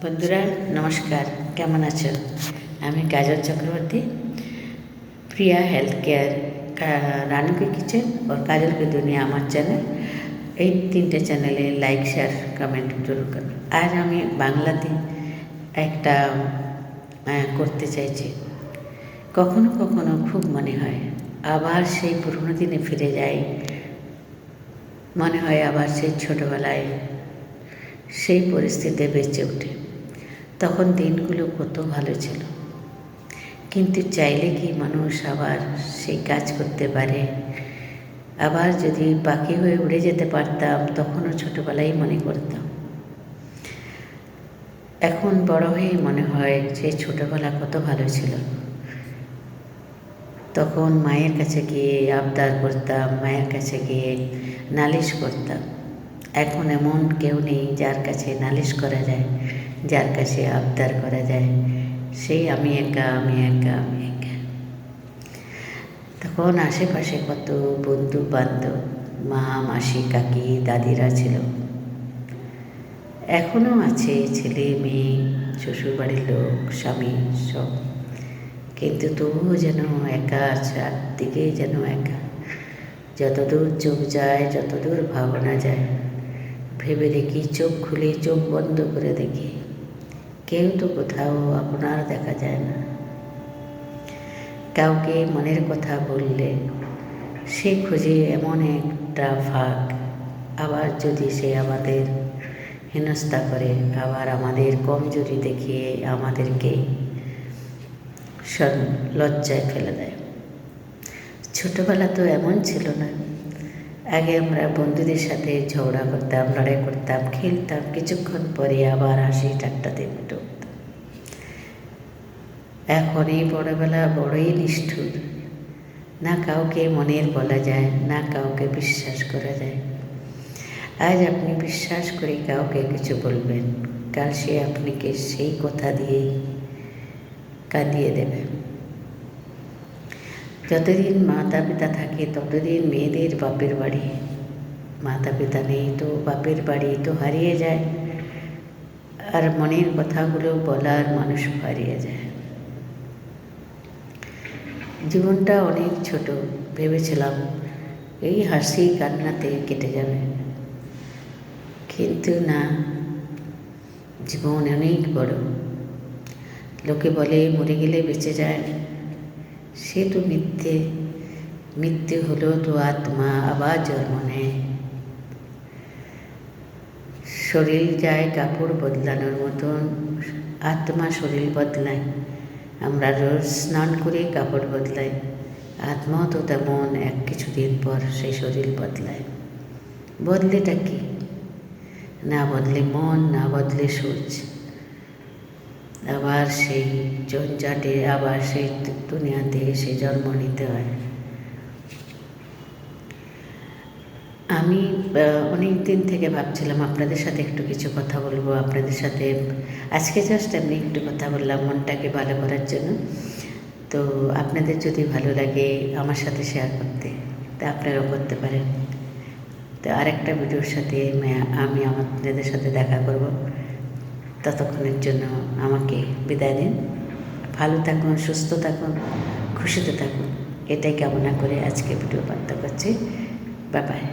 বন্ধুরা নমস্কার, কেমন আছো? আমি কাজল চক্রবর্তী, প্রিয়া হেলথ কেয়ার, রানু की किचन और काजल की दुनिया আমার চ্যানেল। এই তিনটে চ্যানেলে লাইক শেয়ার কমেন্ট জরুর করুন। আজ আমি বাংলাতে একটা করতে চাইছি। কখনো কখনো খুব মনে হয় আবার সেই পুরনো দিনে ফিরে যাই, মনে হয় আবার সেই ছোটোবেলায় সেই পরিস্থিতিতে বেঁচে ওঠে। তখন দিনগুলো কত ভালো ছিল, কিন্তু চাইলে কি মানুষ আবার সেই কাজ করতে পারে? আবার যদি পাখি হয়ে উড়ে যেতে পারতাম, তখনও ছোটোবেলায় মনে করতাম। এখন বড় হয়ে মনে হয় যে ছোটোবেলা কত ভালো ছিল। তখন মায়ের কাছে গিয়ে আবদার করতাম, মায়ের কাছে গিয়ে নালিশ করতাম। এখন এমন কেউ নেই যার কাছে নালিশ করা যায়, যার কাছে আবদার করা যায়। সেই আমি একা। তখন আশেপাশে কত বন্ধু বান্ধব, মা মাসি কাকি দাদিরা ছিল। এখনও আছে ছেলে মেয়ে, শ্বশুরবাড়ির লোক, স্বামী সব, কিন্তু তবুও যেন একা, চারদিকে যেন একা। যতদূর চোখ যায়, যতদূর ভাবনা যায়, ভেবে দেখি, চোখ খুলে চোখ বন্ধ করে দেখি, কেউ তো কোথাও আপনার দেখা যায় না। কাউকে মনের কথা বললে সে খুঁজে এমন একটা ফাঁক, আবার যদি সে আমাদের হেনস্থা করে, আবার আমাদের কমজোরি দেখিয়ে আমাদেরকে লজ্জায় ফেলে দেয়। ছোটোবেলা তো এমন ছিল না। আগে আমরা বন্ধুদের সাথে ঝগড়া করতাম, লড়াই করতাম, খেলতাম, কিছুক্ষণ পরে আবার হাসি ঠাট্টাতে মেতে উঠতাম। এখন এই বড়োবেলা বড়ই নিষ্ঠুর। না কাউকে মনের বলা যায়, না কাউকে বিশ্বাস করা যায়। আজ আপনি বিশ্বাস করে কাউকে কিছু বলবেন, কাল সে আপনাকে সেই কথা দিয়েই কাঁদিয়ে দেবে। যতদিন মাতা পিতা থাকে ততদিন মেয়েদের বাপের বাড়ি, মাতা পিতা নেই তো বাপের বাড়ি তো হারিয়ে যায়, আর মনের কথাগুলো বলার মানুষ হারিয়ে যায়। জীবনটা অনেক ছোট, ভেবেছিলাম এই হাসি কান্নাতে কেটে যাবে, কিন্তু না, জীবন অনেক বড়। লোকে বলে মরে গেলে বেঁচে যায়, সে তো মিথ্যে। মৃত্যু হলো তো আত্মা আবার জন্ম নেয়। শরীর যায় কাপড় বদলানোর মতন, আত্মা শরীর বদলায়। আমরা রোজ স্নান করে কাপড় বদলাই, আত্মাও তো তেমন কিছুদিন পর সেই শরীর বদলায়। বদলেটা কি? না বদলে মন, না বদলে সূর্য, আবার সেই জঞ্জাটে আবার সেই দুনিয়াতে এসে জন্ম নিতে হয়। আমি অনেক দিন থেকে ভাবছিলাম আপনাদের সাথে একটু কিছু কথা বলবো, আপনাদের সাথে আজকে জাস্ট আমি একটু কথা বললাম মনটাকে ভালো করার জন্য। তো আপনাদের যদি ভালো লাগে আমার সাথে শেয়ার করতে, তা আপনারাও করতে পারেন। তো আরেকটা ভিডিওর সাথে আমি আপনাদের সাথে দেখা করব। ততক্ষণের জন্য আমাকে বিদায় দিন। ভালো থাকুন, সুস্থ থাকুন, খুশিতে থাকুন, এটাই কামনা করে আজকে ভিডিও বার্তা করছি। Bye bye.